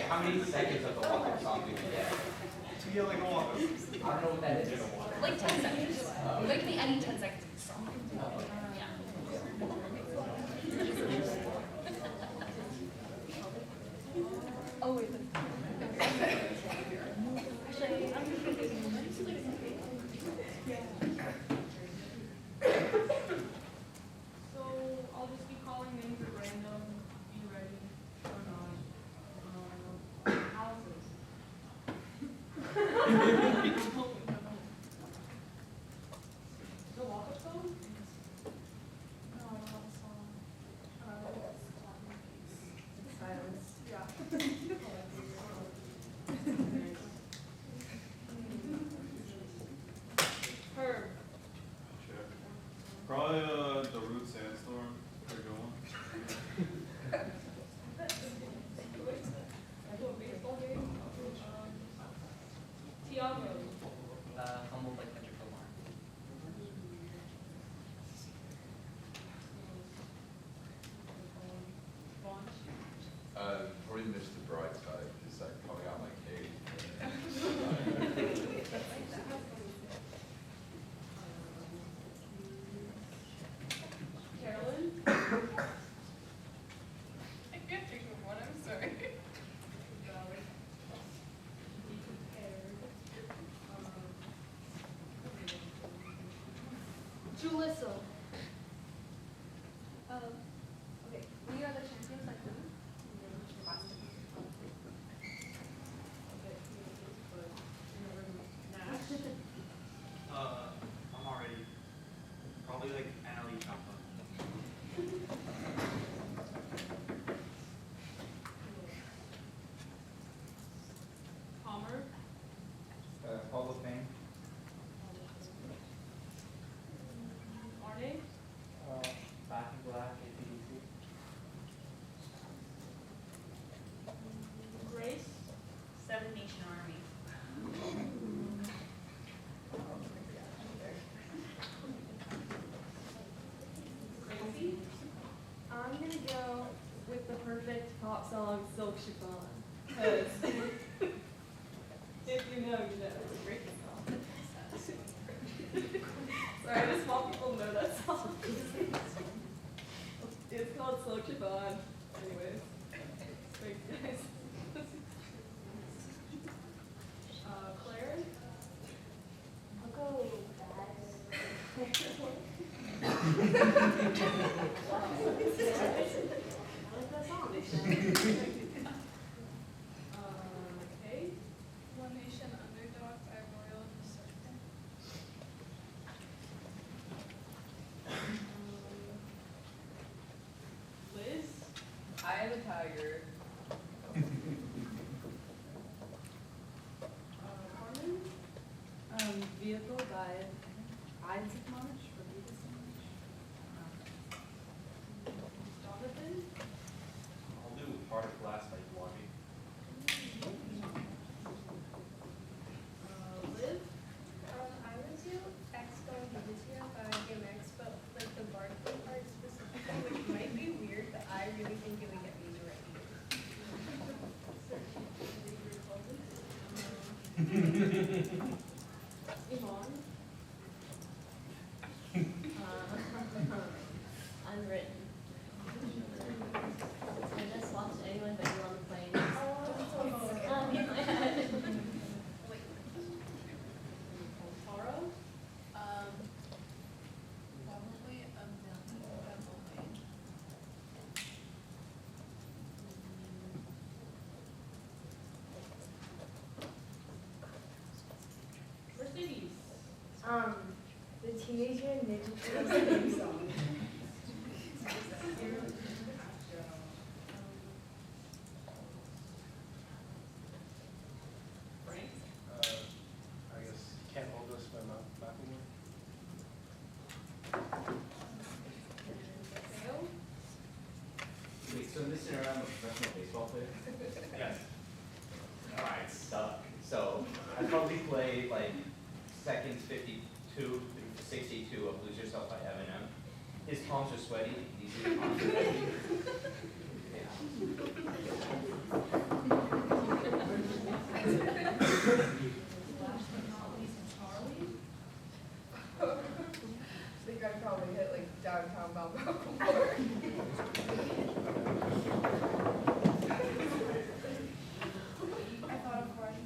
How many seconds of the walk-up song do you get? To be like a walk-up. I don't know what that is. Like 10 seconds. Like can be any 10 seconds of the song. Yeah. Oh wait. So I'll just be calling names at random. Be ready or not. Houses. The walk-up song? No, I don't have a song. Silence. Yeah. Herb. Check. Probably the Root Sandstorm. Pretty good one. Baseball game? Tiago. Humbled like Kendrick Lamar. Probably Mr. Brightside, just like coming out my cave. Carolyn. I can't think of one, I'm sorry. Be prepared. Julissa. Okay, we are the champions like them. I'm already probably like Annalie Champa. Palmer. Hall of Fame. Arne. Back in Black, APDC. Grace. Seven Nation Army. Gracie. I'm gonna go with the perfect pop song, Silk Chiffon. Because if you know, you know. It's a great song. Sorry, I just want people to know that song. It's called Silk Chiffon. Anyways. Thanks, guys. Claire. I'll go Kate. One Nation Underdog by Royal Circle. Liz. I am a tiger. Carmen. Vehicle by Ides of March or Vegas of March. Jonathan. I'll do Heart of Glass by Dwarby. Liv. I would do X going Here by DMX, but like the Barkley part specifically, which might be weird, but I really think it would get me the right Yvonne. Unwritten. I just watched anyone but you on the plane. Oh, In my head. The Teenage Mutant Ninja Turtles theme song. I guess Can't Hold Us by Macklemore. Wait, so in this scenario, I'm a professional baseball player? Yes. Alright, suck. So, I'd probably play like seconds 52 through 62 of Lose Yourself by Eminem. His palms are sweaty, these palms are sweaty. I think I'd probably hit like downtown Mount Malcolm. I thought of one.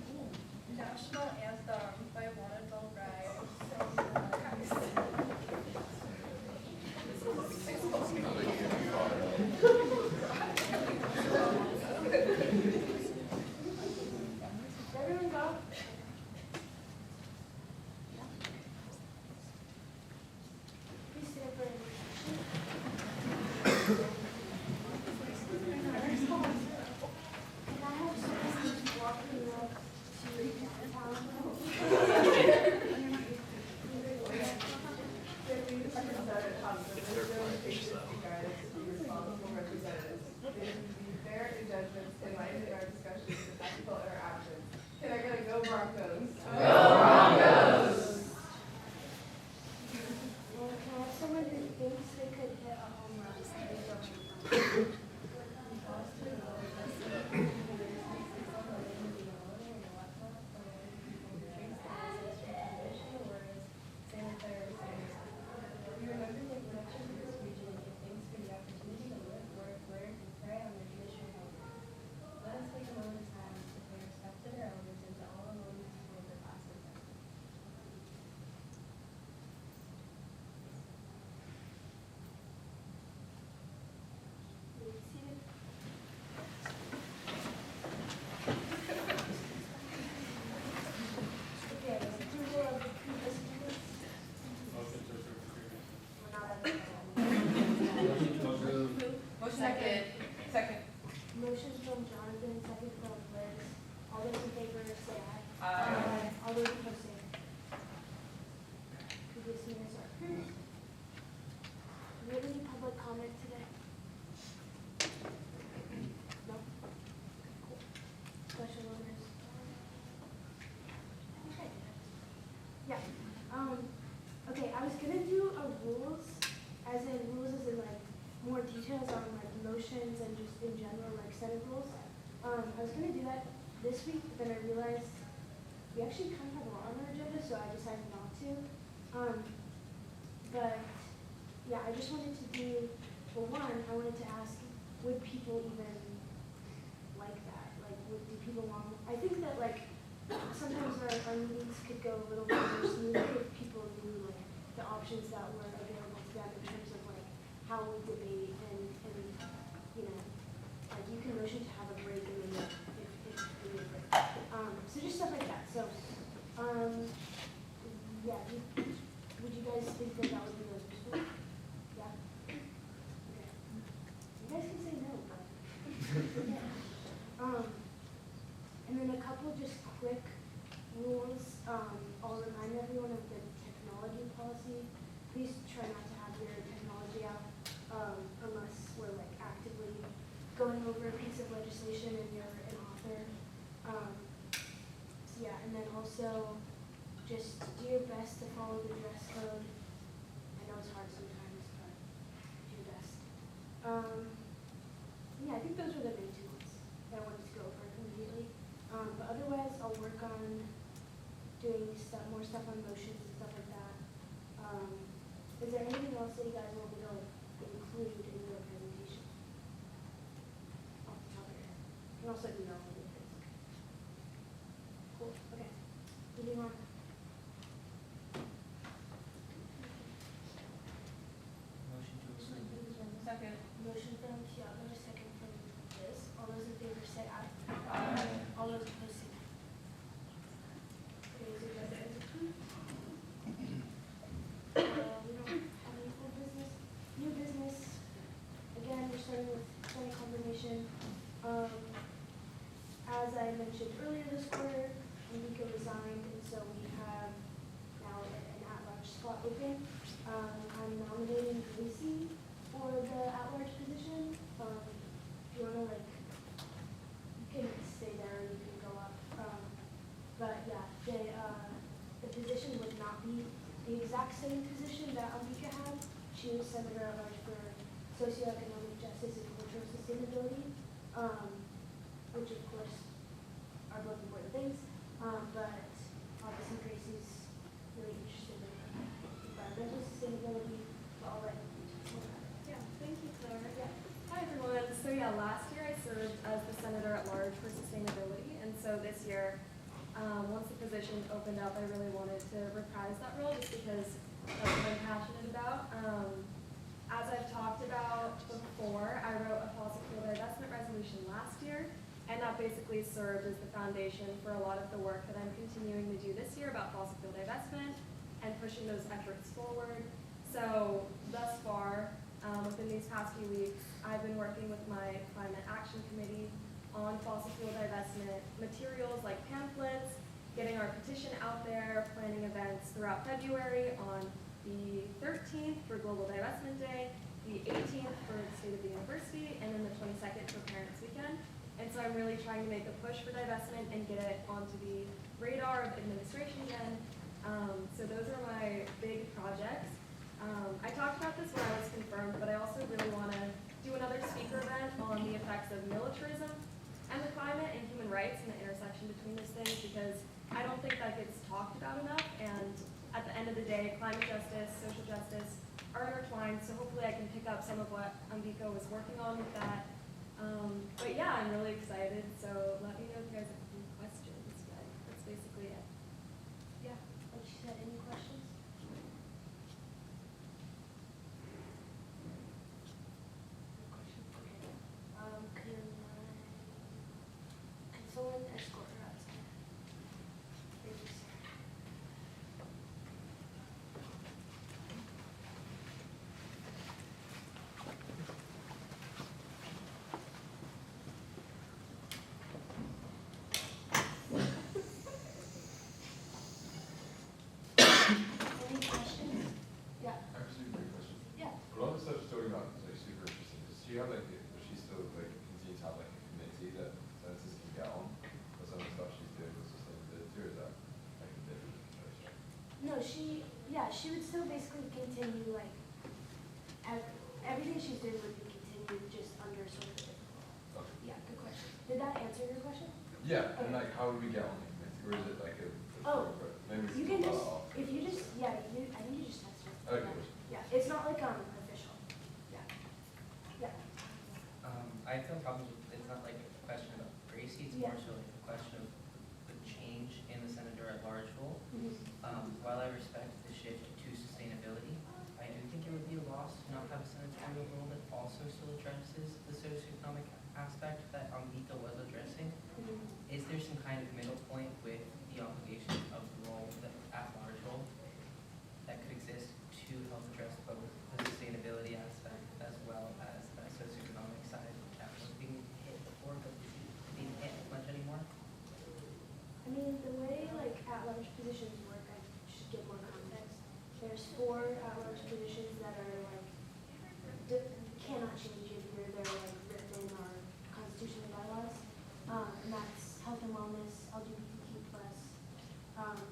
National Anthem by Wanted Bell Ride. Everyone go. Please stand for Can I have someone walking up to downtown? Responsible representatives. They should be fair in judgments, enlightened in our discussions, and ethical in our actions. Can I get a go Broncos? Well, can I have someone who thinks they could hit a home run? We remember the connection to this region and give thanks for the opportunity to live, work, learn, and pray on their traditional heritage. Let us take a moment of time to pay respect to their elders and to all alone to hold their past and present. Okay, approval of the previous minutes. Motion to approve the previous. We're not at the Second. Second. Motions from Jonathan, second from Liz. All those in favor say aye. Aye. All those opposed say no. Previous minutes are approved. Do we have any public comment today? No? Cool. Special orders? Okay. Yeah, okay, I was gonna do a rules, as in like more details on like motions and just in general, like Senate rules. I was gonna do that this week, but then I realized we actually kind of have a lot on our agenda, so I decided not to. But, yeah, I just wanted to do, well, one, I wanted to ask, would people even like that? Like, do people want, I think that like, sometimes our meetings could go a little bit more smoothly if people knew like the options that were available to them in terms of like how we debate and you know, like you can motion to have a break in the middle if you need a break. So just stuff like that. So, yeah, would you guys think that that would be really useful? Yeah? Okay. You guys can say no, but. And then a couple just quick rules. I'll remind everyone of the technology policy. Please try not to have your technology out unless we're like actively going over a piece of legislation and you're an author. So yeah, and then also just do your best to follow the dress code. I know it's hard sometimes, but do your best. Yeah, I think those were the main two ones that I wanted to go over immediately. But otherwise, I'll work on doing more stuff on motions and stuff like that. Is there anything else that you guys want me to like, include in your presentation? Off the top of your head. You can also email me if it's okay. Cool, okay. Moving on. Motion to approve. Second. Motion from Tiago, second from Liz. All those in favor say aye. Aye. All those opposed say no. Okay, so you guys are approved. mentioned earlier this quarter, Mika resigned, and so we have now an at-large spot open. I'm nominating Gracie for the at-large position. If you wanna you can stay there or you can go up. But yeah, the position would not be the exact same position that Amika had. She was Senator at Large for Socioeconomic Justice and Cultural Sustainability, which of course are both important things. But obviously Gracie's really interested in environmental sustainability. But I'll let you talk about it. Yeah, thank you, Claire. Yeah. Hi, everyone. So yeah, last year I served as the Senator at Large for Sustainability, and so this year, once the position opened up, I really wanted to reprise that role just because that's what I'm passionate about. As I've talked about before, I wrote a fossil fuel divestment resolution last year, and that basically served as the foundation for a lot of the work that I'm continuing to do this year about fossil fuel divestment and pushing those efforts forward. So thus far, within these past few weeks, I've been working with my Climate Action Committee on fossil fuel divestment materials like pamphlets, getting our petition out there, planning events throughout February on the 13th for Global Divestment Day, the 18th for the State of the University, and then the 22nd for Parents Weekend. And so I'm really trying to make a push for divestment and get it onto the radar of administration again. So those are my big projects. I talked about this when I was confirmed, but I also really want to do another speaker event on the effects of militarism and the climate and human rights and the intersection between those things, because I don't think that gets talked about enough. And at the end of the day, climate justice, social justice are intertwined, so hopefully I can pick up some of what Ambika was working on with that. But yeah, I'm really excited, so let me know if you guys have any questions, but that's basically it. Yeah. Like she said, any questions? No questions? Okay. Can someone escort her outside? Thank you, sir. Any questions? Yeah. I have a super great question. Yeah. A lot of the stuff she's talking about is like super interesting. Does she have does she still continue to have a committee that census can get on? Or some of the stuff she's doing with sustainability, or is that like a different situation? No, she would still basically continue everything she's doing would be continued just under sort of a different role. Okay. Yeah, good question. Did that answer your question? Yeah, and Okay. how would we get on the committee? Or is it like a Oh, maybe You it's can not just, off. if you just, I think you just text her. Okay. Yeah, it's not like official. Yeah. Yeah. I feel problems with, it's not like a question about Gracie, it's Yeah. more so like a question of the change in the senator at large role. While I respect the shift to sustainability, I do think it would be a loss to not have a senatorial role that also still addresses the socioeconomic aspect that Ambika was addressing. Is there some kind of middle point with the obligation of the role, the at-large role, that could exist to help address both the sustainability aspect as well as that socioeconomic side that was being hit before but isn't being hit as much anymore? I mean, the way at-large positions work, I should give more context. There's 4 at-large positions that are cannot change if they're written in our constitution and bylaws. And that's health and wellness, LGBTQ+,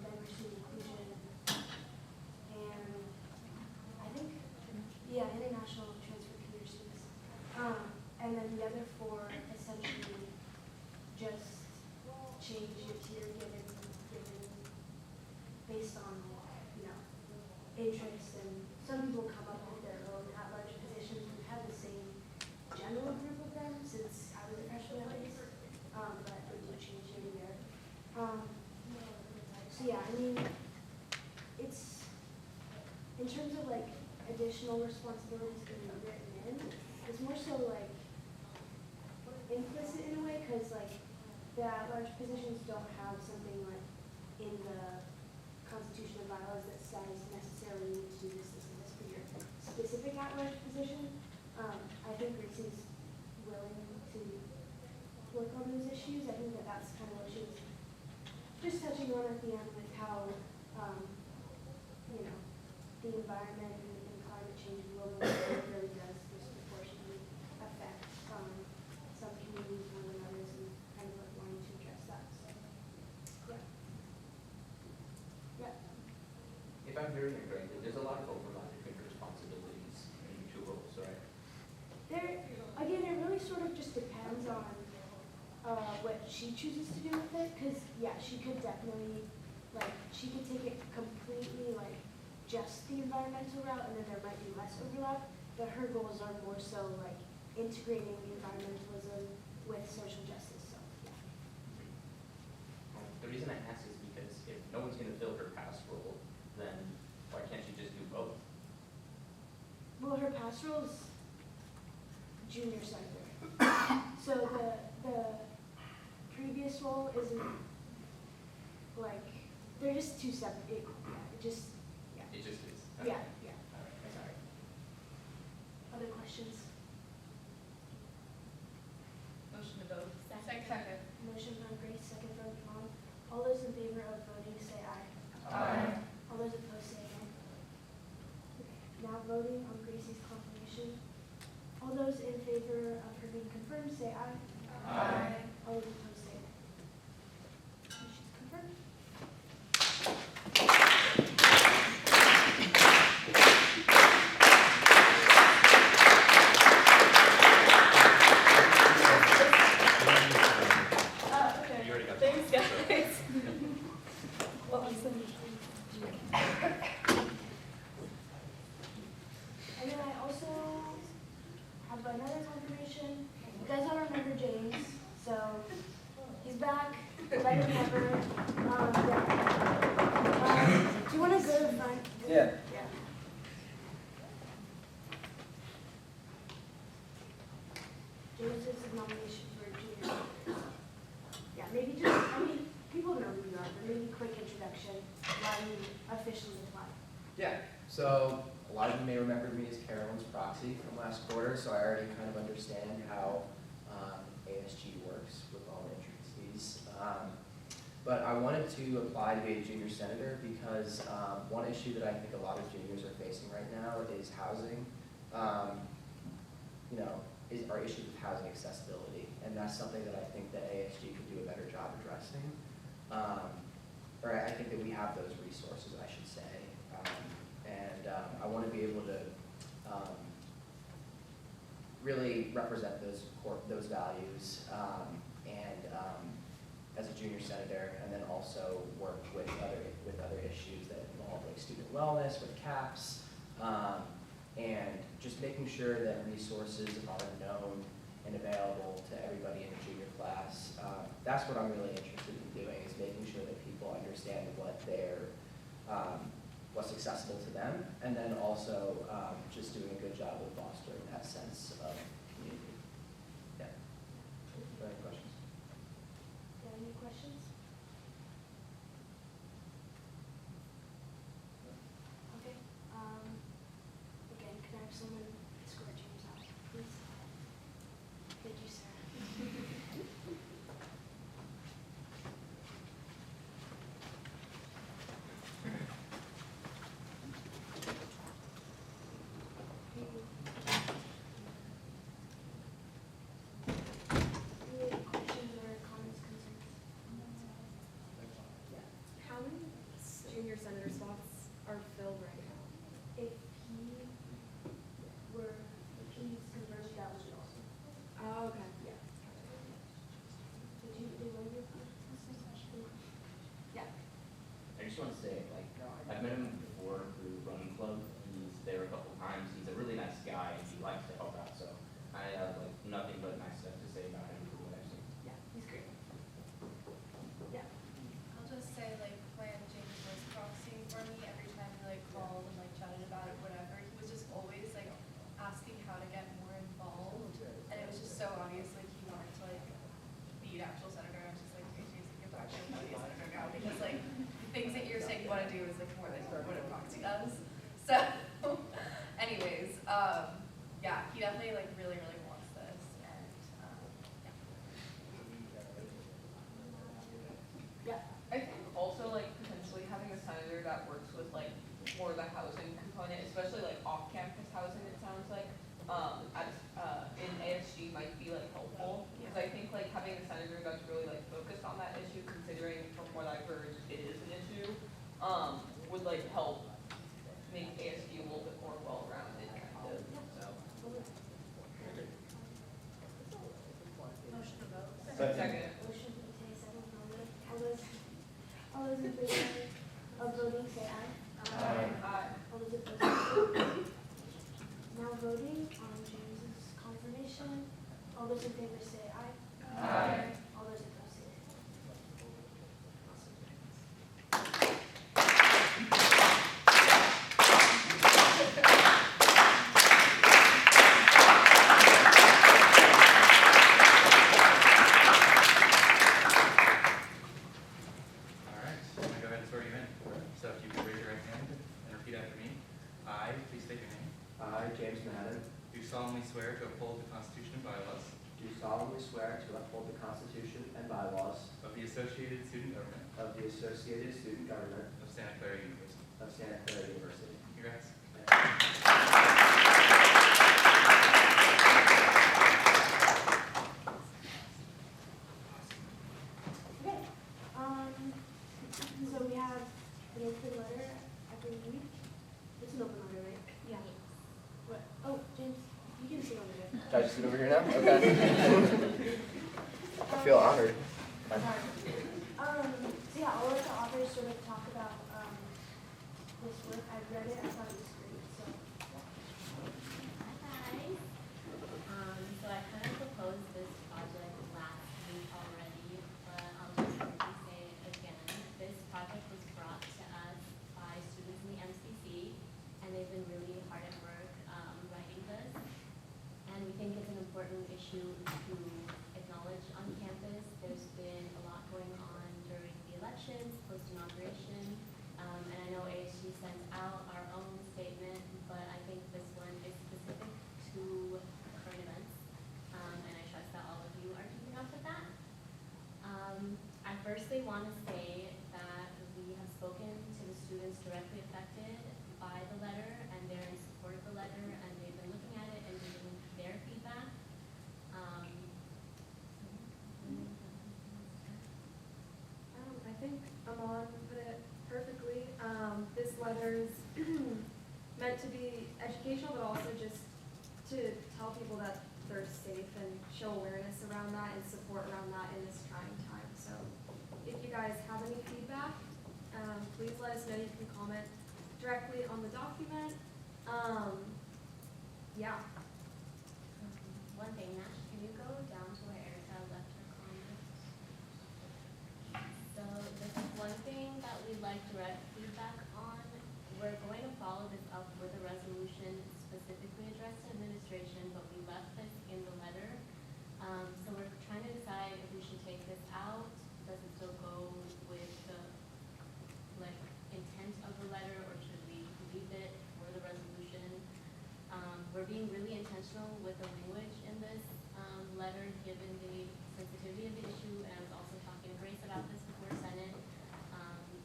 diversity and inclusion, and I think, international transfer communities. And then the other 4 essentially just change your tier given based on, interest, and some people come up with their own at-large positions. We've had the same general group of them since I was a freshman at least, but it do change every year. So yeah, I mean, it's, in terms of additional responsibilities being written in, it's more so implicit in a way, because the at-large positions don't have something in the Constitution and bylaws that says necessarily you need to do this and this for your specific at-large position. I think Gracie's willing to work on those issues. I think that's kind of what she just touching on at the end with how, you know, the environment and climate change and global warming really does disproportionately affect some communities more than others, and kind of like wanting to address that. So, yeah. Yeah. If I'm hearing it correctly, there's a lot of overlap between responsibilities in the two roles, right? There, again, it really sort of just depends on what she chooses to do with it, because, yeah, she could definitely, like, she could take it completely, like, just the environmental route, and then there might be less overlap, but her goals are more so, like, integrating environmentalism with social justice, so, yeah. The reason I ask is because if no one's gonna fill her past role, then why can't she just do both? Well, her past role is junior senator. So the previous role isn't, like, they're just two separate, it just, yeah. It just is. Yeah, yeah. All right, sorry. Other questions? Motion to vote. Second. Motion from Grace, second from Tom. All those in favor of voting, say aye. Aye. All those opposed, say no. Okay, now voting on Gracie's confirmation. All those in favor of her being confirmed, say aye. Aye. All those opposed, say no. And she's confirmed. You already got. Thanks, guys. And then I also have another confirmation. You guys all remember James, so he's back, better than ever. Yeah. Do you want to go to the front? Yeah. Yeah. James is a nomination for junior senators. Yeah, maybe just, I mean, people know who you are, but maybe quick introduction, why you officially applied. Yeah, so a lot of you may remember me as Carolyn's proxy from last quarter, so I already kind of understand how ASG works with all the intricacies. But I wanted to apply to be a junior senator because one issue that I think a lot of juniors are facing right now is housing. You know, is our issues with housing accessibility, and that's something that I think that ASG could do a better job addressing. Or I think that we have those resources, I should say. I want to be able to really represent those values as a junior senator, and then also work with other issues that involve like student wellness, with CAPS, and just making sure that resources are known and available to everybody in the junior class. That's what I'm really interested in doing, is making sure that people understand what's accessible to them, and then also just doing a good job of fostering that sense of community. Yeah. Any questions? Any questions? Okay. Again, can I have someone escort James out, please? Thank you, sir. Any questions or comments, concerns? How many junior senator spots are filled right now? If he's converted, that would be awesome. Oh, okay. Yeah. Did you want to? Yeah. I just want to say, like, I've met him before through running club. He's there a couple times. He's a really nice guy, and he likes to help out. So I have like nothing but nice stuff to say about him from what I've seen. Yeah, he's great. Yeah. I'll just say, like, when James was proxying for me, every time he, like, called and, like, chatted about it, whatever, he was just always, like, asking how to get more involved. And it was just so obvious, like, he wanted to, like, be an actual senator. I was just like, okay, James, you're actually going to be a senator now. Because, like, the things that you're saying you want to do is, like, more than what a proxy does. So, anyways, yeah, he definitely, like, really, really wants this. And, yeah. Yeah. I think especially like off-campus housing, it sounds like, in ASG might be like helpful. Because I think like having the senator that's really like focused on that issue, considering from what I've heard it is an issue, would like help make ASG a little bit more well-rounded kind of, so. Motion to vote. Second. Motion to take second vote. All those in favor of voting, say aye. Aye. All those opposed? Now voting on James's confirmation. All those in favor say aye. Aye. All those opposed say nay. All right, I'm gonna go ahead and swear you in. So if you could raise your right hand and repeat after me. I, please state your name, I, James Madden, do solemnly swear to uphold the Constitution and bylaws do solemnly swear to uphold the Constitution and bylaws of the Associated Student Government of the Associated Student Government of Santa Clara University. of Santa Clara University. Congrats. Okay, so we have an open letter, I believe. It's an open letter, right? Yeah. What? Oh, James, you can sit over there. Should I just sit over here now? Okay. I feel honored. So yeah, I'll let the authors sort of talk about, this work. I've read it, I thought it was great, so. Hi. So I kind of proposed this project last week already, but I'll just quickly say it again. This project was brought to us by students in the MCC, and they've been really hard at work writing this. And we think it's an important issue to acknowledge on campus. There's been a lot going on during the elections, post-inauguration, and I know ASG sent out our own statement, but I think this one is specific to current events, and I trust that all of you are keeping up with that. I firstly want to say that we have spoken to the students directly affected by the letter, and they're in support of the letter, and they've been looking at it and giving their feedback. I think Amon put it perfectly. This letter is meant to be educational, but also just to tell people that they're safe and show awareness around that and support around that in this trying time. So if you guys have any feedback, please let us know. You can comment directly on the document. Yeah. One thing, Nash, can you go down to where Erica left her comment? So this is one thing that we'd like direct feedback on. We're going to follow this up with a resolution specifically addressed to administration, but we left this in the letter. So we're trying to decide if we should take this out. Does it still go with the intent of the letter, or should we leave it for the resolution? We're being really intentional with the language in this letter, given the sensitivity of the issue, and I was also talking to Grace about this before Senate.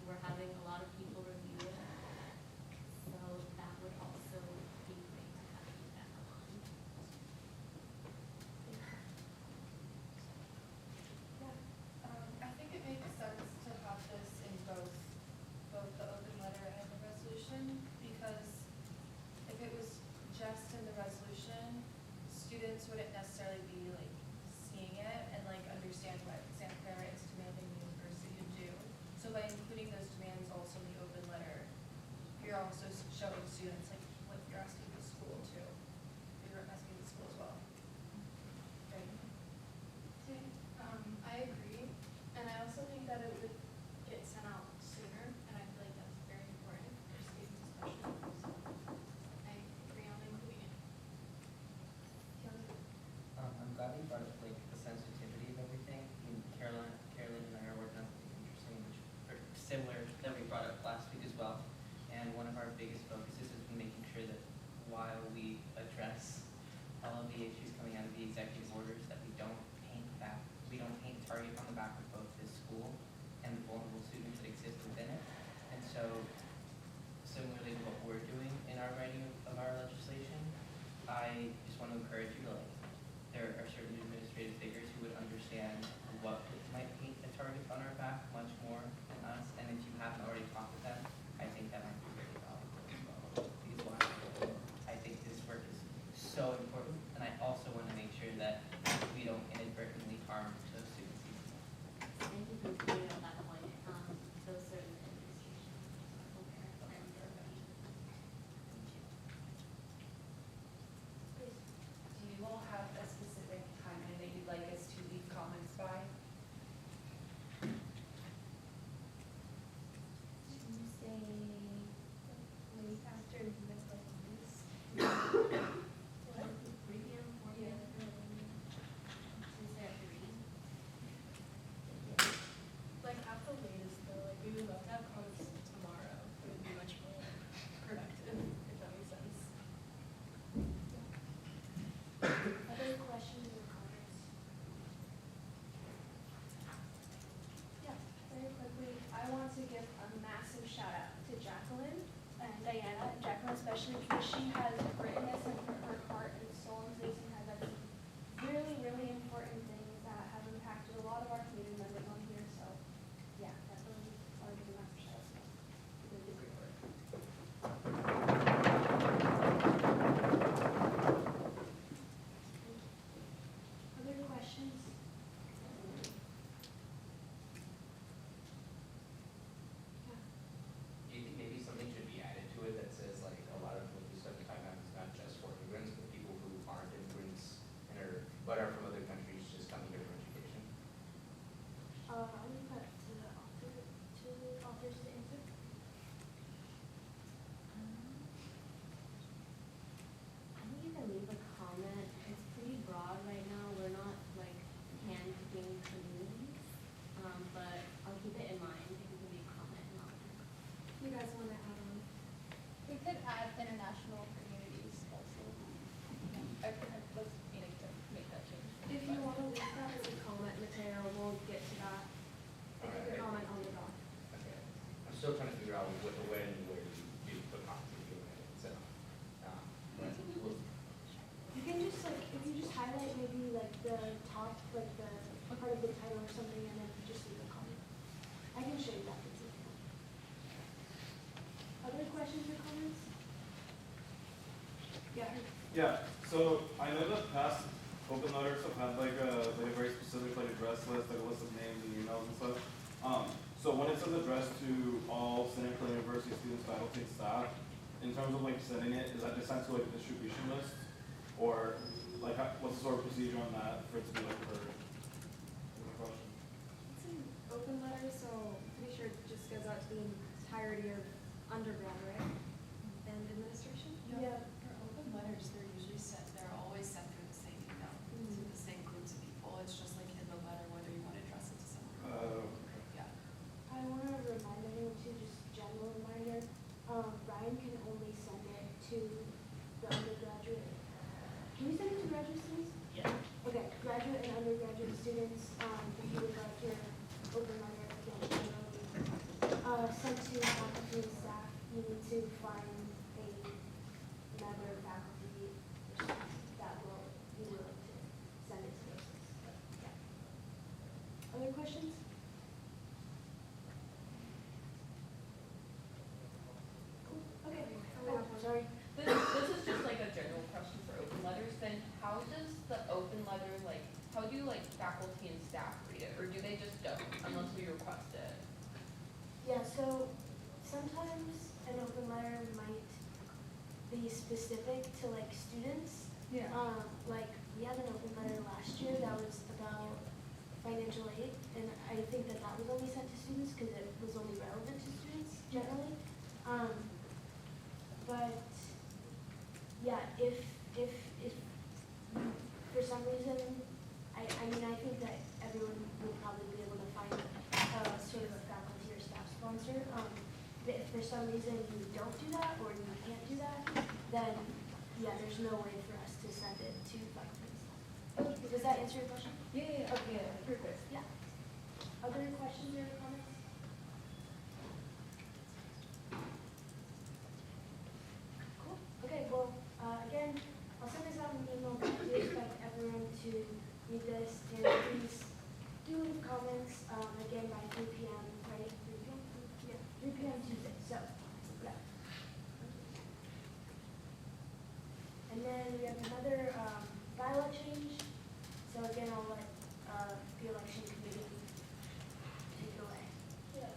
We're having a lot of people review it, so that would also be great to have feedback on. I think it makes sense to have this in both the open letter and the resolution, because if it was just in the resolution, students wouldn't necessarily be like seeing it and like understand what Santa Clara is demanding the university to do. So by including those demands also in the open letter, you're also showing students like what you're asking the school to. You're asking the school as well. Right? I agree, and I also think that it would get sent out sooner, and I feel like that's very important for students especially, so I agree on including it. I'm glad you brought up like the sensitivity of everything. I mean, Carolyn and I are working on something interesting, which are similar that we brought up last week as well. And one of our biggest focuses has been making sure that while we address all of the issues coming out of the executive orders, that we don't paint target on the back of both this school and the vulnerable students that exist within it. And so, similarly to what we're doing in our writing of still trying to figure out what, when and where you put comments if you okay, so. But we'll, You can just like, if you just highlight maybe like the top, like the part of the title or something, and then just leave a comment. I can show you that. It's okay. Other questions or comments? Yeah. Yeah, so I know that past open letters have had like a very specific like address list, like a list of names and emails and stuff. So when it says addressed to all Santa Clara University students, faculty, and staff, in terms of like sending it, is that just sent to like a distribution list? Or like what's the sort of procedure on that for it to be like heard? Is the question. It's an open letter, so pretty sure it just goes out to the entirety of undergrad, right? And administration? Yeah. For open letters, they're usually sent, they're always sent through the same email to the same groups of people. It's just like in the letter whether you want to address it to someone. Yeah. I want to remind everyone too, just general reminder, Brian can only send it to the undergraduate. Can you send it to graduate students? Yeah. Okay, graduate and undergraduate students, if you would like your open letter again, generally, sent to faculty and staff, you need to find a member of faculty or staff that will be willing to send it to those. Yeah. Other questions? Cool. Okay. Oh, sorry. This is just like a general question for open letters, then how does the open letter, like, how do like faculty and staff read it, or do they just don't unless we request it? Yeah, so sometimes an open letter might be specific to like students. Yeah. Like we had an open letter last year that was about financial aid, and I think that that was only sent to students because it was only relevant to students generally. But yeah, if for some reason, I mean, I think that everyone will probably be able to find sort of a faculty or staff sponsor. But if for some reason you don't do that or you can't do that, then yeah, there's no way for us to send it to faculty and staff. Does that answer your question? Yeah. Okay. Perfect. Yeah. Other questions or comments? Cool. Okay, well, again, I'll send this out in an email, but I do expect everyone to read this, and please do leave comments, again, by 3 p.m., right? 3 p.m.? Yeah, 3 p.m. Tuesday, so, yeah. And then we have another, bylaw change, so again, I'll let, the election committee take it away. Yeah,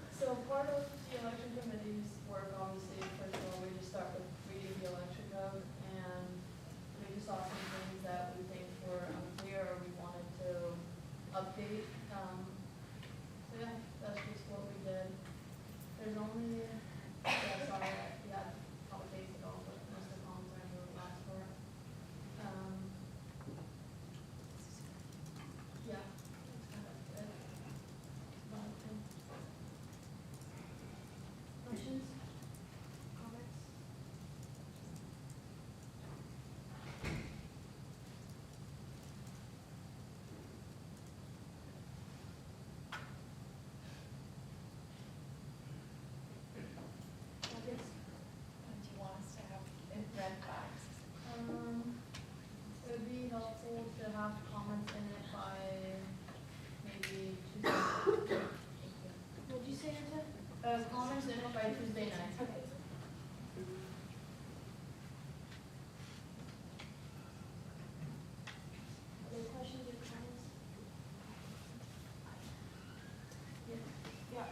so part of the election committee's work, obviously, first of all, we just start with reading the election code, and we just saw some things that we think were unclear or we wanted to update. So yeah, that's just what we did. There's only, yeah, sorry, we had a couple days ago, but most of the comments are in the last part. Yeah, that's kind of it. Questions? Comments? Yes. Do you want us to have it read back? It would be helpful to have comments in it by maybe Tuesday. What'd you say, Rita? Comments in it by Tuesday night. Okay. Other questions or comments? Yeah.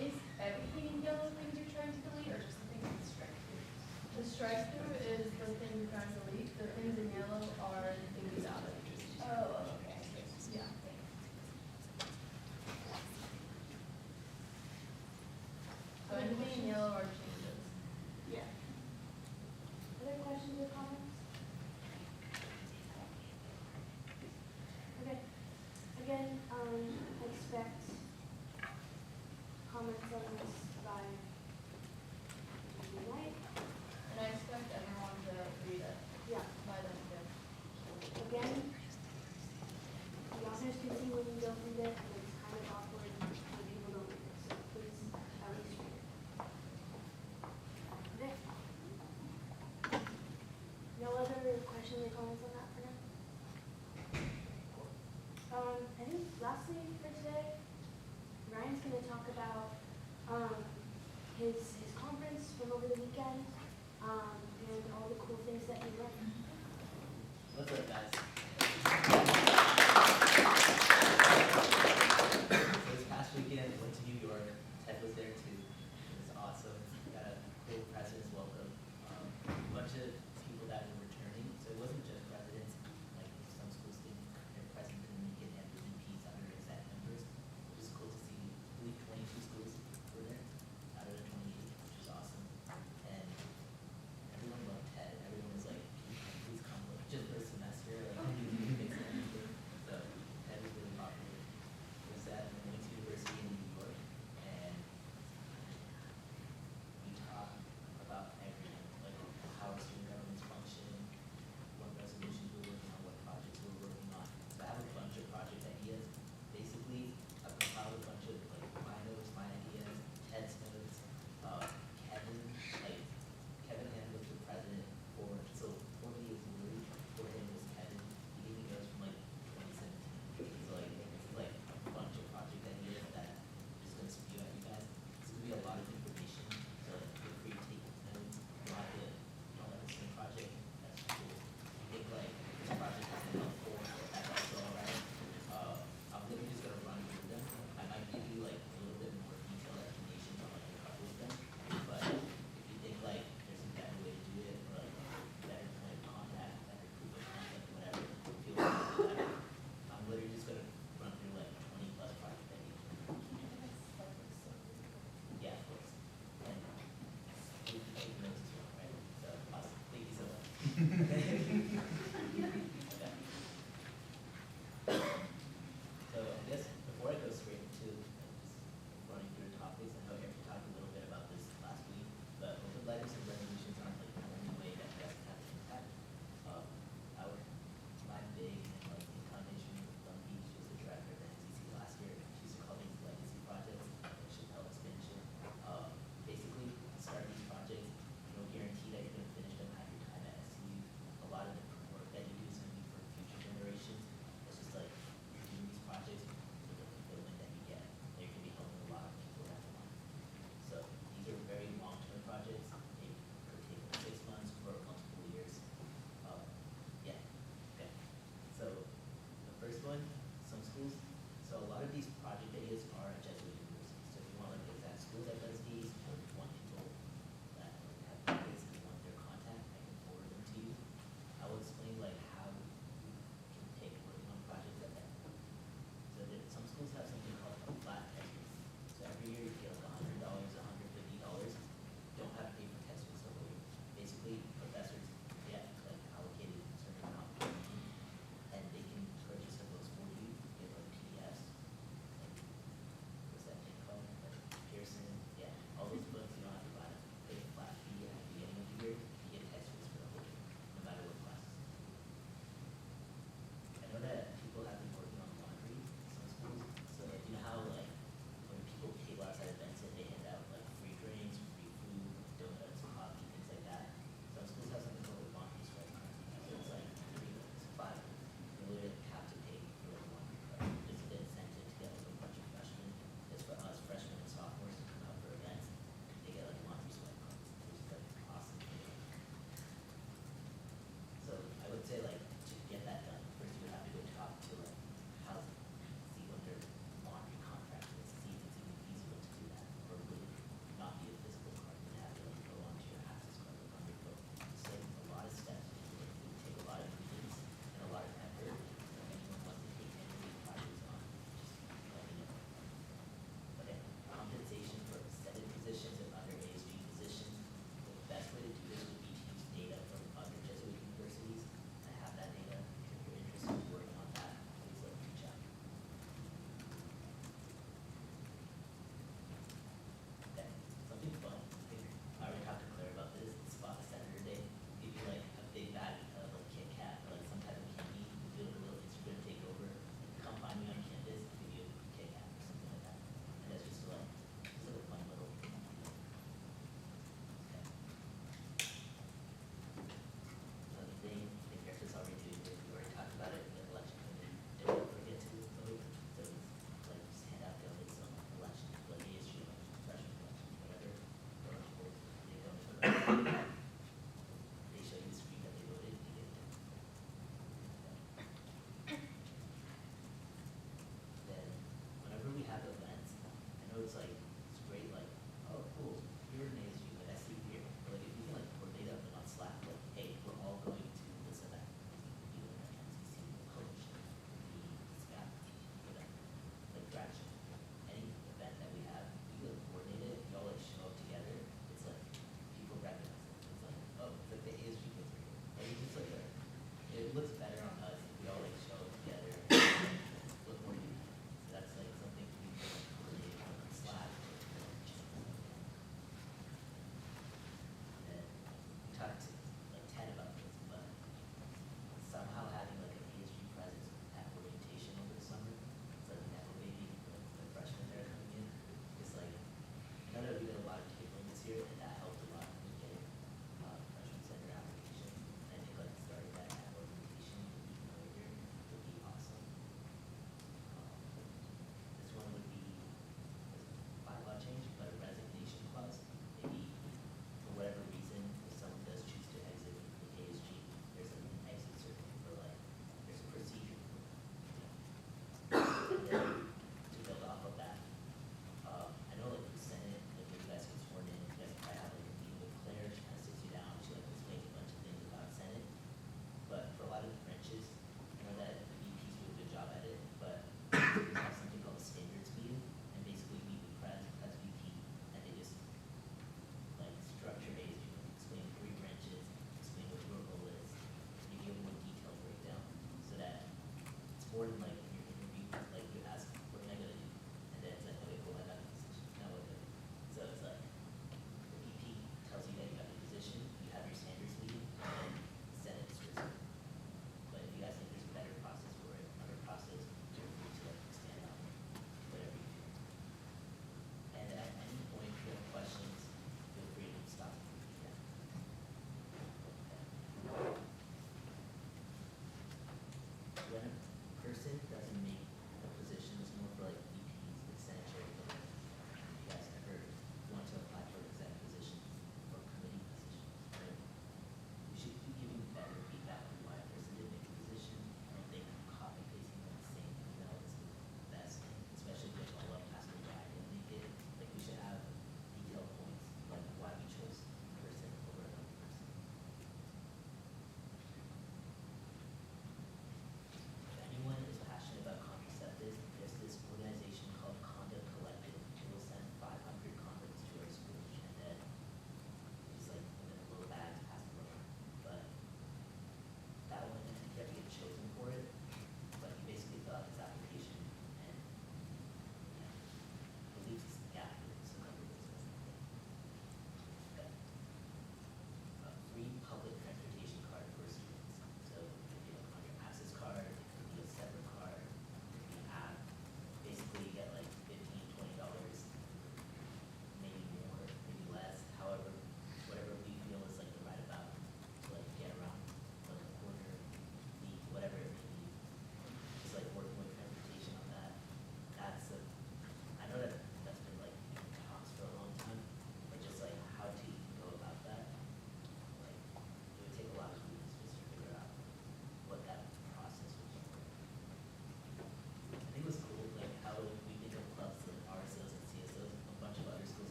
Is everything in yellow things you're trying to delete, or just the things in strike through? The strike through is the thing you're trying to delete. The things in yellow are the things you added. Oh, okay. Yeah. So anything in yellow are changes. Yeah. Other questions or comments? Okay. Again, expect comments on this by Tuesday night. And I expect everyone to read it Yeah. by then too. Again, the authors can see when you don't read it, and it's kind of awkward when people don't read it, so please lastly for today, Ryan's gonna talk about, his conference from over the weekend, and all the cool things that he learned. What's up, guys? So this past weekend, went to New York. Ted was there too. It was awesome. Got a cool president's welcome. A bunch of people that were returning. So it wasn't just presidents. Like some schools didn't, their president couldn't make it, and MPs, other exec members. It was cool to see. I believe 22 schools were there out of the 28, which was awesome. And everyone loved Ted. Everyone was like, please come just for a semester. Like,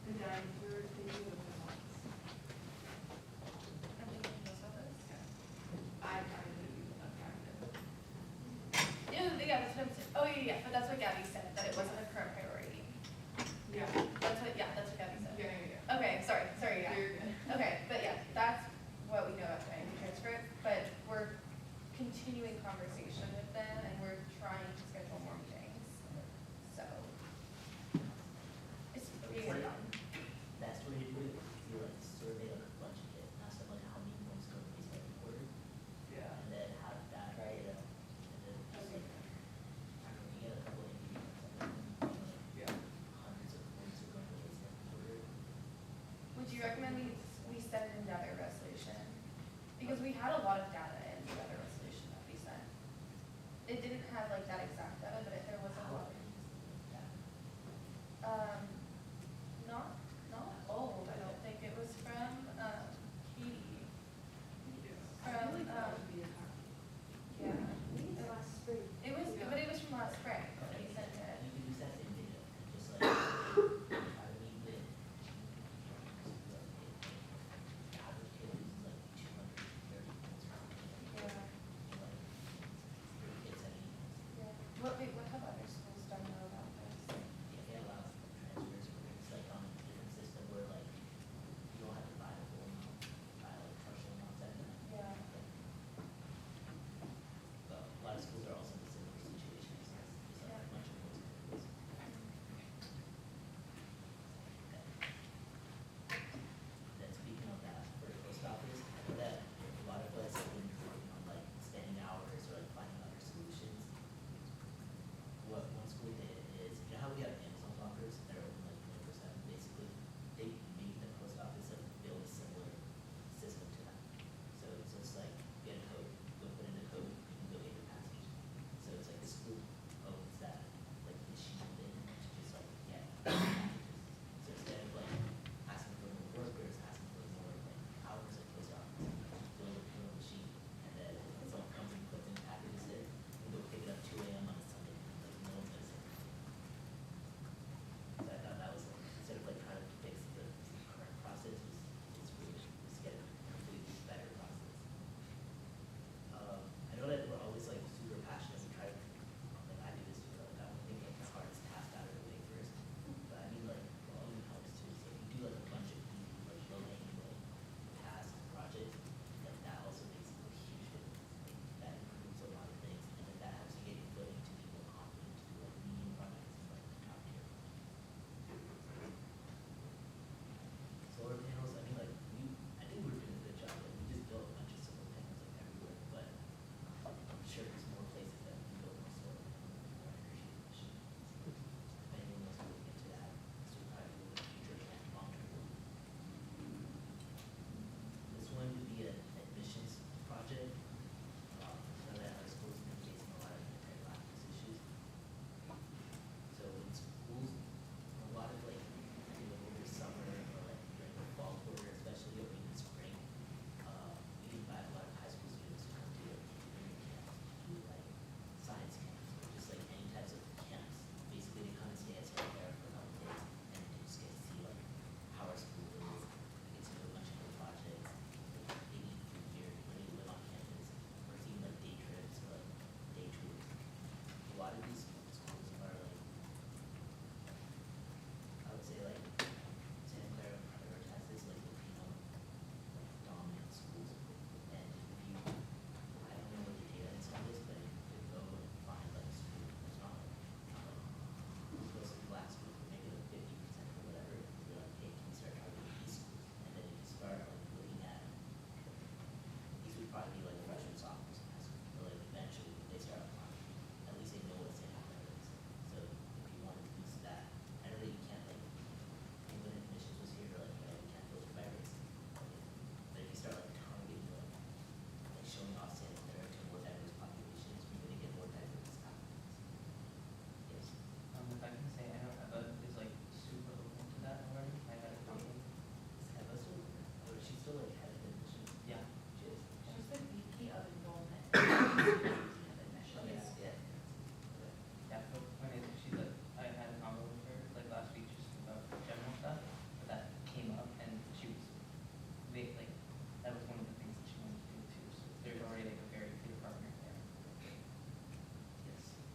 And then we're thinking of the ones. I'm thinking those others. I find it to be attractive. Yeah, that's what I'm saying. Oh, yeah, but that's what Gabby said, that it wasn't a current priority. Yeah. That's what Gabby said. Yeah. Okay, sorry, yeah. You're good. Okay, but yeah, that's what we know about the IMP transcript, but we're continuing conversation with them and we're trying to schedule more meetings. So, it's being done. Best way to do it is you like survey like a bunch of kids, ask them like how many points go to these by quarter, Yeah. and then have that, you know, and then just like, I don't know, you get a couple of ingredients, Yeah. hundreds of points are going to waste every quarter. Would you recommend we send another resolution? Because we had a lot of data in the other resolution that we sent. It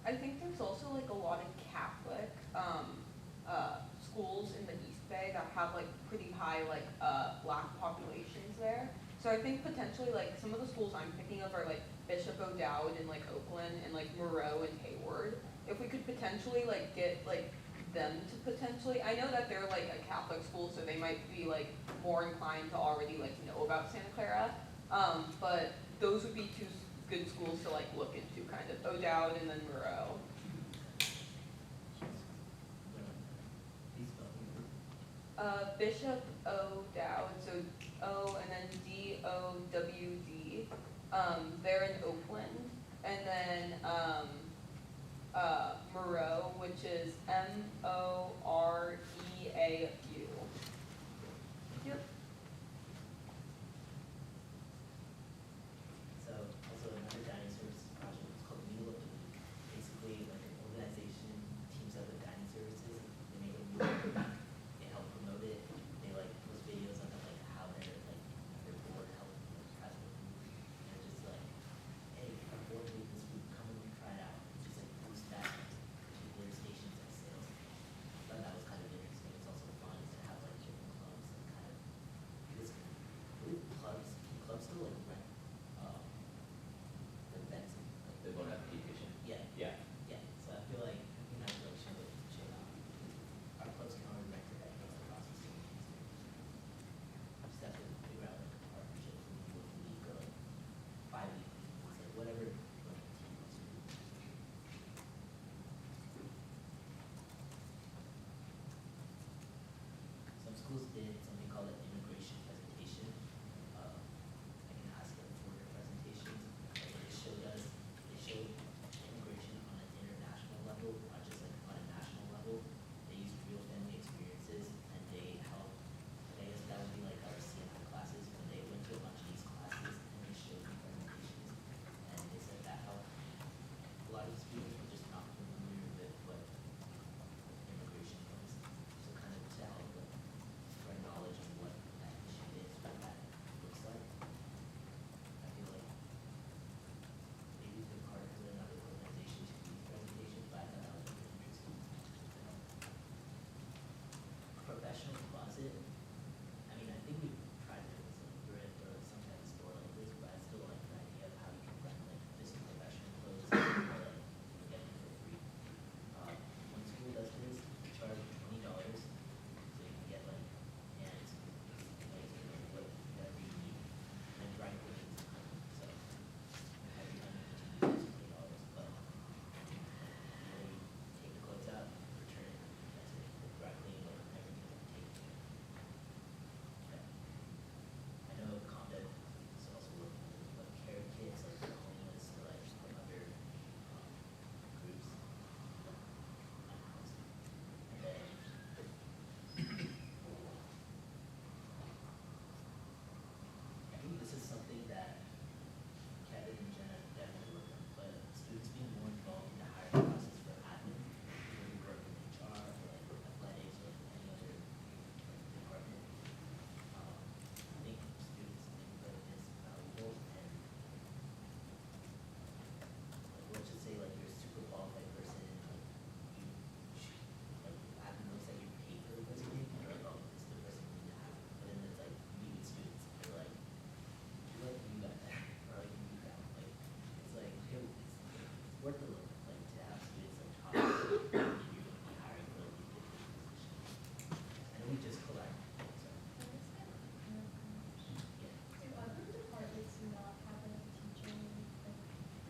I think there's also like a lot of Catholic, schools in the East Bay that have like pretty high like, Black populations there. So I think potentially like some of the schools I'm thinking of are like Bishop O'Dowd in like Oakland and like Moreau and Hayward. If we could potentially like get like them to potentially, I know that they're like a Catholic school, so they might be like more inclined to already like know about Santa Clara. But those would be two good schools to like look into, kind of O'Dowd and then Moreau. Please spell it. Bishop O'Dowd, so O and then D-O-W-D. They're in Oakland. And then Moreau, which is M-O-R-E-A-U. Yep. So also another dinosaurs project is called Meal of the Week. Basically, like an organization teams up with dining services. They make a meal of the week. They help promote it. They like post videos on like how they're like their board help try the food. And they're just like, hey, our board made this food. Come and try it out. Just like boost that particular station's like sales. I thought that was kind of interesting. It's also fun to have like different clubs and kind of this. With clubs, can clubs still like rent events and like The Bon Appetit Kitchen. yeah. Yeah. Yeah, so I feel like we can have like chill out. Our clubs can already rent it, I think it's across the city. Just have to figure out like a partnership with people who week or like bi-weekly, it's like whatever like the team wants to do. Some schools did something called an integration presentation. I can ask them for their presentations. Like they showed integration on an international level, not just like on a national level. They used real family experiences and they helped, I guess that would be like our CNI classes, when they went to a bunch of these classes and they showed them presentations. And they said that helped. A lot of students were just not familiar with what immigration was. So kind of to help them spread knowledge of what that issue is, what that looks like. I feel like maybe the partner with another organization to do these presentations, but I thought that was really interesting. Professional closet. I mean, I think we've tried to do this like thrift or some kind of store like this, but I still like the idea of how you can rent like this professional clothes or like get them for free. One school does this, they charge $20, so you can get like pants, like whatever you need, and then dry cleaning is so every time you use $20, but you really take the clothes out, return it, that's it, the dry cleaning or everything is taken care of. Okay. I know Conda is also working with like care kits, like the homeless, or like some other groups. And then I think this is something that Kevin and Jenna definitely work on, but students being more involved in the hiring process for admin, whether you work in HR or like athletics or any other like, department. I think students input is valuable and like let's just say like you're a super qualified person and like you like admin looks at your paper resume and you're like, oh, this is the person we need to have. But then it's like you meet students and you're like, what you got there? Or like you got like it's like it's worth a look like to have students like talk to you if you're gonna be hiring for like these different positions. I know we just collect so yeah. Do other departments not have enough teaching, like,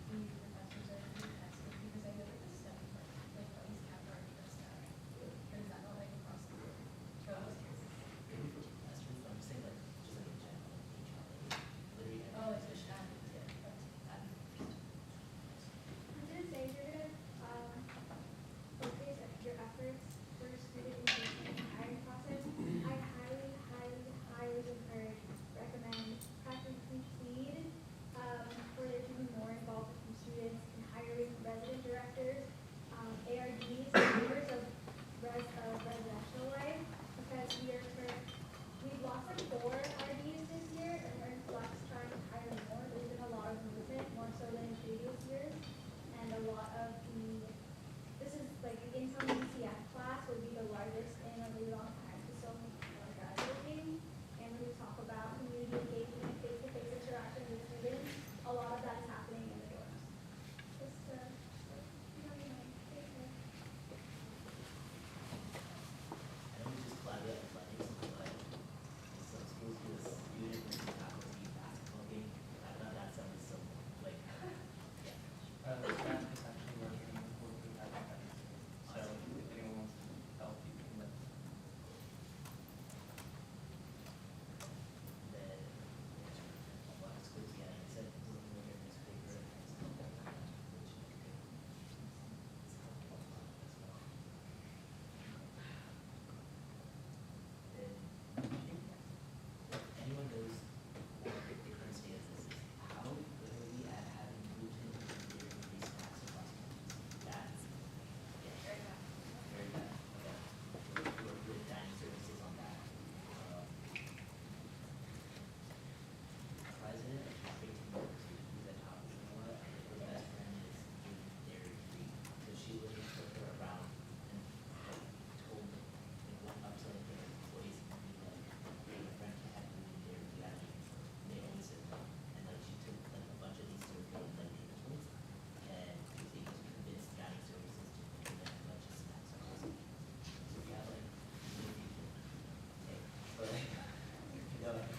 the professors are being tested? Because I know that the STEM, like, at least Cap already does that. Or is that not like across the board? Maybe for professors, but I'm just saying like just like in general, like HR, like literally every Oh, it's position. admin. Yeah, admin. Did it say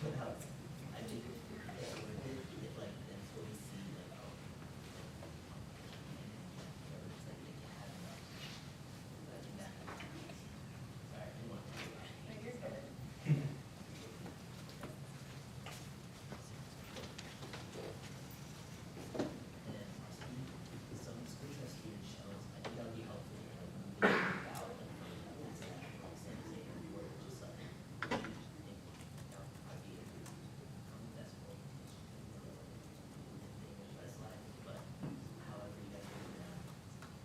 without, I think it's worth it, if like, then fully see like, oh, or just like they can have enough. But I think that, sorry, I didn't want to do that. No, you're good. And then some schools have student shells, I think that would be helpful, like moving out and that's that, like San Jose Airport, just like, I think that would probably be that's what English best life, but however you guys are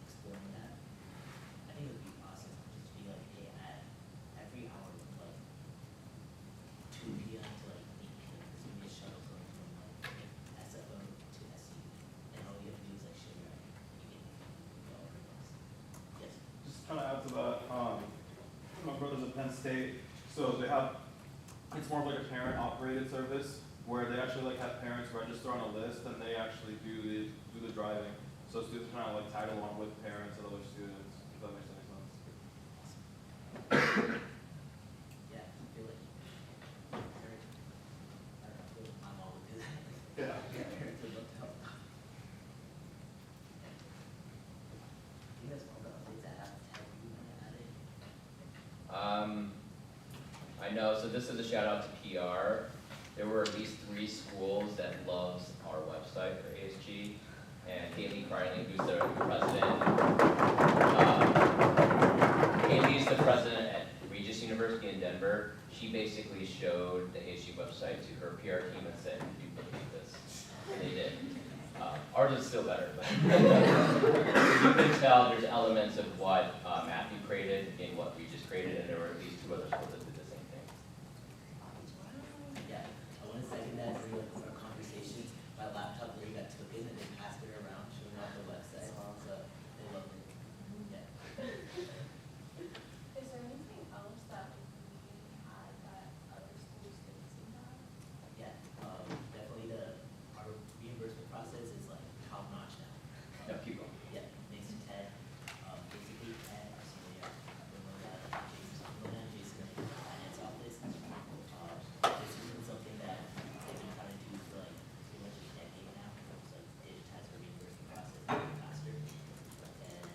exploring that, I think it would be awesome, just to be like, hey, at every hour, like, 2 p.m. to like 8 p.m. there's gonna be a shuttle going from like SFO to SU, and all you have to do is like show your ID, you get all the bus. Yes. Just kind of add to that, my brother's at Penn State, so they have, it's more of like a parent-operated service, where they actually like have parents register on a list, and they actually do the driving. So students kind of like tag along with parents and other students, if that makes any sense. Yeah, I feel like, I don't know, I feel like my mom would do that. Yeah. Yeah, parents would love to help. You guys all the updates that have you added? I know, so this is a shout out to PR. There were at least 3 schools that loves our website for ASG, and Haley Criley, who's the president, Haley's the president at Regis University in Denver. She basically showed the ASG website to her PR team and said, "Do you believe this?" And they did. Ours is still better, but you can tell there's elements of what Matthew created in what Regis created, and there were at least 2 other schools that did the same thing. Yeah, I want to second that during like our conversations. My laptop literally got taken and they passed it around, showing off the website, so they loved it. Yeah. Is there anything else that we had that other schools didn't seem to have? Yeah, definitely our reimbursement process is like top notch now. Yeah, keep going. Yeah, thanks to Ted. Basically Ted, our senior, Jason in the finance office. This isn't something that they've been trying to do for like pretty much a decade now. It's like digitize the reimbursement process faster. And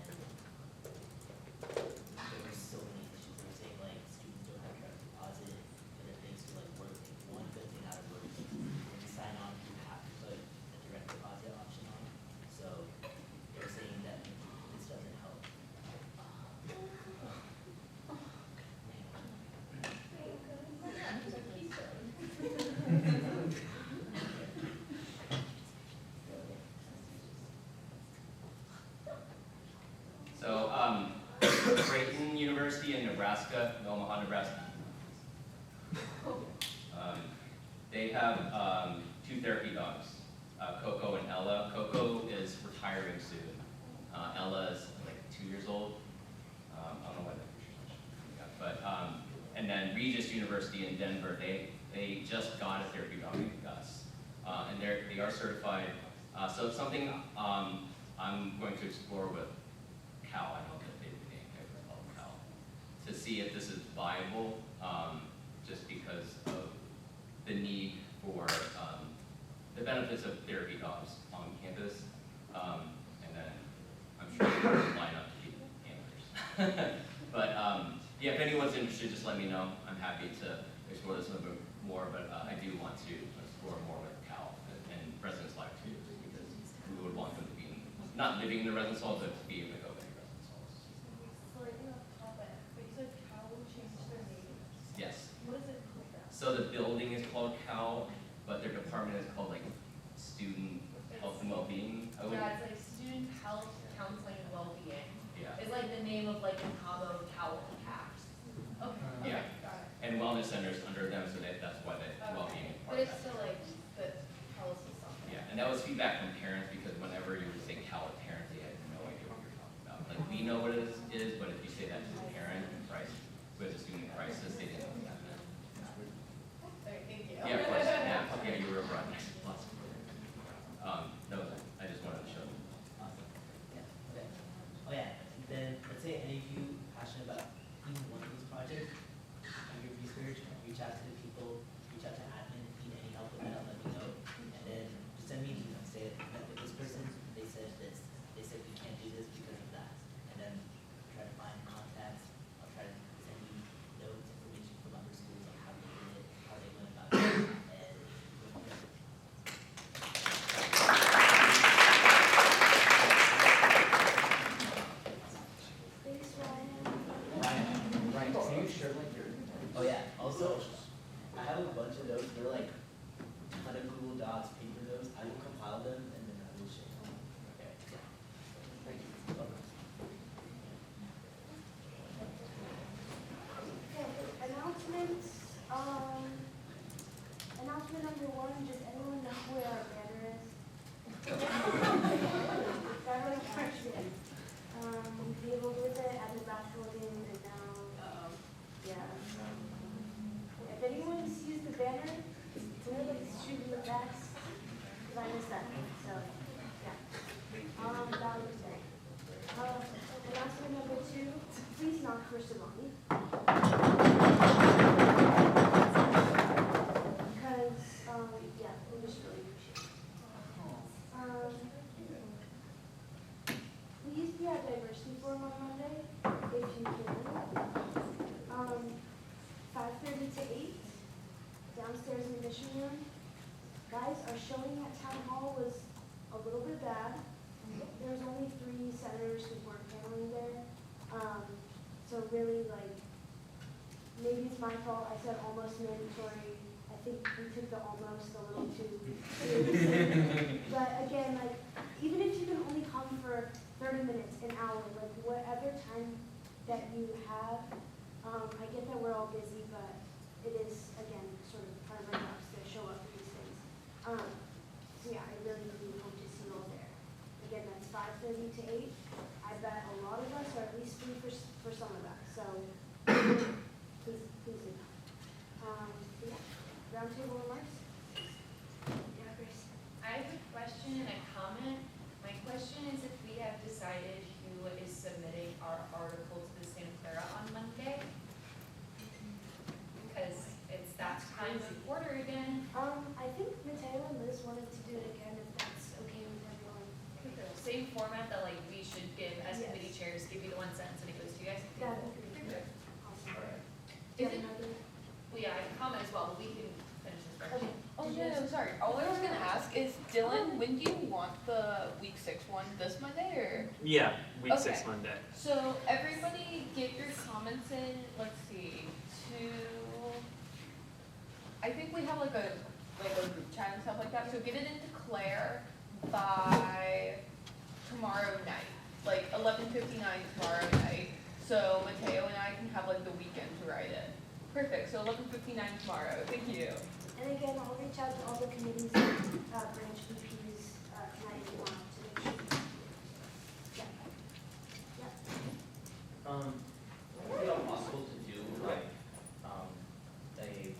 there were so many issues. They were saying like students don't have direct deposit, and then things to like work. One good thing out of work, when you sign on, you have to put a direct deposit option on. So they're saying that this doesn't help. So, Creighton University in Nebraska, Omaha, Nebraska. They have 2 therapy dogs, Coco and Ella. Coco is retiring soon. Ella is like 2 years old. I don't know what that picture's, but and then Regis University in Denver, they just got a therapy dog named Gus, and they are certified. So it's something I'm going to explore with Cal. I know that they call Cal, to see if this is viable, just because of the need for the benefits of therapy dogs on campus, and then I'm sure we'll line up to be handlers. But yeah, if anyone's interested, just let me know. I'm happy to explore this a little bit more, but I do want to explore more with Cal and residence life too, because we would want them to be not living in the residence halls, but to be able to go in the residence halls. Sorry, off topic, but you said Cal changed their name. Yes. What is it called now? So the building is called Cal, but their department is called like Student Health and Wellbeing. I would- Yeah, it's like student health, counseling, and well-being. Yeah. It's like the name of like a combo of Cal and CAPS. Okay, Yeah. got it. And wellness centers under them, so that's why the well-being is part But of it's that. still like, the Cal is still something. Yeah, and that was feedback from parents, because whenever you would say Cal with parents, they had no idea what you're talking about. Like, we know what it is, but if you say that to a parent in crisis, who has a student in crisis, they didn't know what that meant. Alright, thank you. Yeah, of course, yeah, you were right. No, I just wanted to show them. Awesome. Yeah, okay. Oh yeah, then let's say any of you passionate about even one of these projects, do your research, reach out to the people, reach out to admin, announcement number one, does anyone know where our banner is? Got it actually. We tabled with it at the basketball game and now, yeah. If anyone sees the banner, please shoot me a text, because I missed that, so, yeah. That was great. Announcement number two, please knock for Simone. Because, yeah, we just really appreciate it. Please be at diversity forum on Monday, if you can. 5:30 to 8, downstairs in the mission room. Guys, our showing at town hall was a little bit bad. There was only 3 senators who weren't handling there. So really, like, maybe it's my fault. I said almost mandatory. I think we took the almost a little too seriously. But again, like, even if you can only come for 30 minutes, an hour, like whatever time that you have, I get that we're all busy, but it is, again, sort of part of our jobs to show up for these things. So yeah, I really do hope to see you all there. Again, that's 5:30 to 8. I bet a lot of us are at least free for some of that, so please do come. Yeah, roundtable remarks? Yeah, Grace. I have a question and a comment. My question is if we have decided who is submitting our article to the Santa Clara on Monday? Because it's that time of quarter again. I think Mateo and Liz wanted to do it again, if that's okay with everyone. Same format that like we should give as Yes. committee chairs, give you the one sentence and it goes to you guys. That would be good. Awesome. Alright. Do you Is have it- another? Well, yeah, I can comment as well, but we can finish this first. Okay. Oh, Did no, you- no, sorry. All I was gonna ask is, Dylan, when do you want the week 6 one? This Monday or? Yeah, week Okay. 6 Monday. So everybody get your comments in, let's see, I think we have like a group chat and stuff like that, so get it into Claire by tomorrow night, like 11:59 tomorrow night. So Mateo and I can have like the weekend to write it. Perfect, so 11:59 tomorrow, thank you. And again, I'll reach out to all the committees and branch VPs tonight if you want to make sure. Yeah. Yeah. Would it be possible to do like, a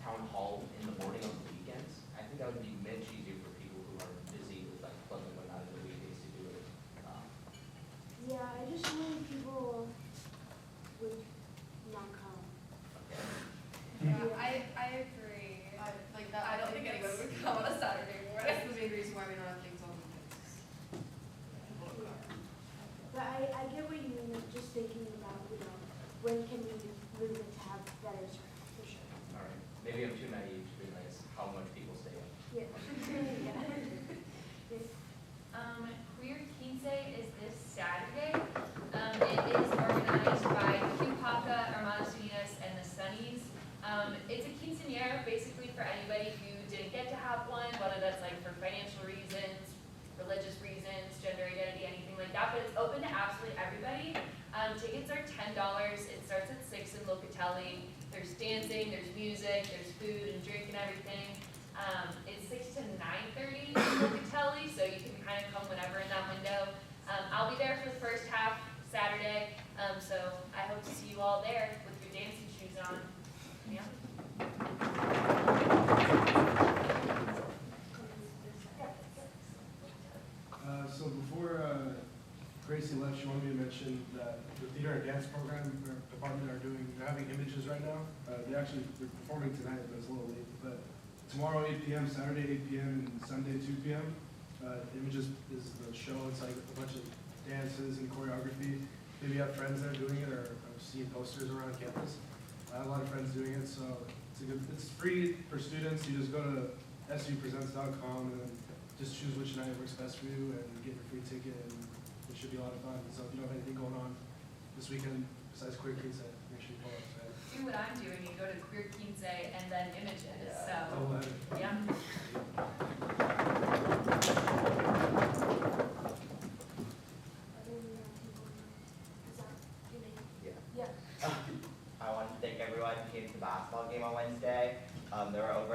town hall in the morning on the weekends? I think that would be much easier for people who are busy with like clubs and whatnot in the weekdays to do it. Yeah, I just worry people would not come. Yeah, I agree. I don't think anyone would come on a Saturday morning. That's the main reason why we don't have things on weekends. But I get what you mean, like, just thinking about, when can we move it to have better service, for sure. Alright, maybe I'm too naive to realize how much people stay up. Yeah. Queer Quince is this Saturday. It is organized by QPACA, Hermanos Unidas, and the Sunnies. It's a quinceañera basically for anybody who didn't get to have one, whether that's like for financial reasons, religious reasons, gender identity, anything like that, but it's open to absolutely everybody. Tickets are $10. It starts at 6 in Locatelli. There's dancing, there's music, there's food and drink and everything. It's 6 to 9:30 in Locatelli, so you can kind of come whenever in that window. I'll be there for the first half Saturday, so I hope to see you all there with your dancing shoes on. Yeah. So before Gracie left, she wanted me to mention that the theater and dance program department they're having images right now. They're performing tonight, but it's a little late. But tomorrow 8 p.m., Saturday 8 p.m., and Sunday 2 p.m. Images is the show. It's like a bunch of dances and choreography. Maybe you have friends that are doing it, or I've seen posters around campus. I have a lot of friends doing it, so it's free for students. You just go to supresents.com and then just choose which night works best for you and get your free ticket, and it should be a lot of fun. So if you don't have anything going on this weekend besides Queer Quince, make sure you pull up. Do what I'm doing, you go to Queer Quince and then images, so, Double header. yeah. Yeah. I want to thank everyone who came to the basketball game on Wednesday. There were over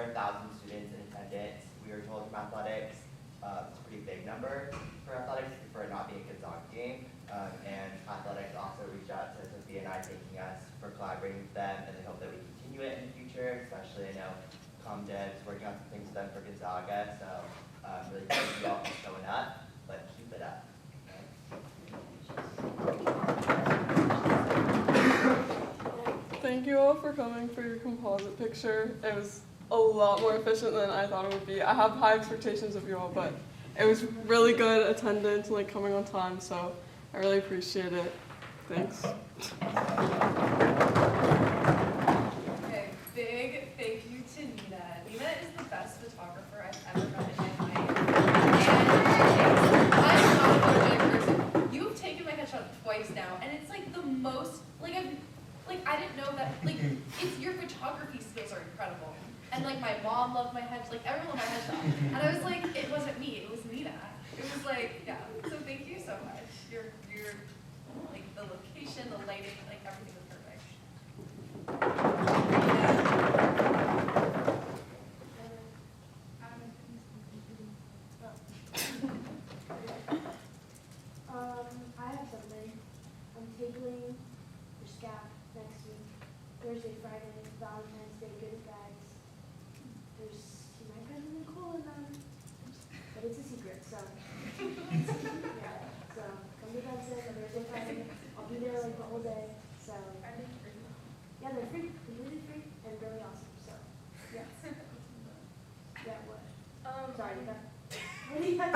athletics. It's a pretty big number for athletics for it not being a Gonzaga game. And athletics also reached out to Sophia and I, thanking us for collaborating with them, and they hope that we continue it in the future, especially I know ComDev's working on some things with them for Gonzaga, so really thank you all for showing up, but keep it up. Thank you all for coming for your composite picture. It was a lot more efficient than I thought it would be. I have high expectations of you all, but it was really good attendance and like coming on time, so I really appreciate it. Thanks. Okay, big thank you to Nina. Nina is the best photographer I've ever met in my life. And I'm not a photogenic person. You've taken my headshot twice now, and it's like the most, I didn't know that, it's your photography skills are incredible. And like my mom loved my headshot, like everyone loved my headshot. And I was like, it wasn't me, it was Nina. It was like, yeah. So thank you so much. You're like the location, the lighting, like everything was perfect. I have something. I'm tabling for SCAP next week, Thursday, Friday, Valentine's Day, good guys. He might have Nicole in them, but it's a secret, so. Yeah, so come to Benson on Thursday, Friday. I'll be there like the whole day, so. Yeah, they're free, completely free, and really awesome, so, yes. Yeah, what? Sorry, what do you have?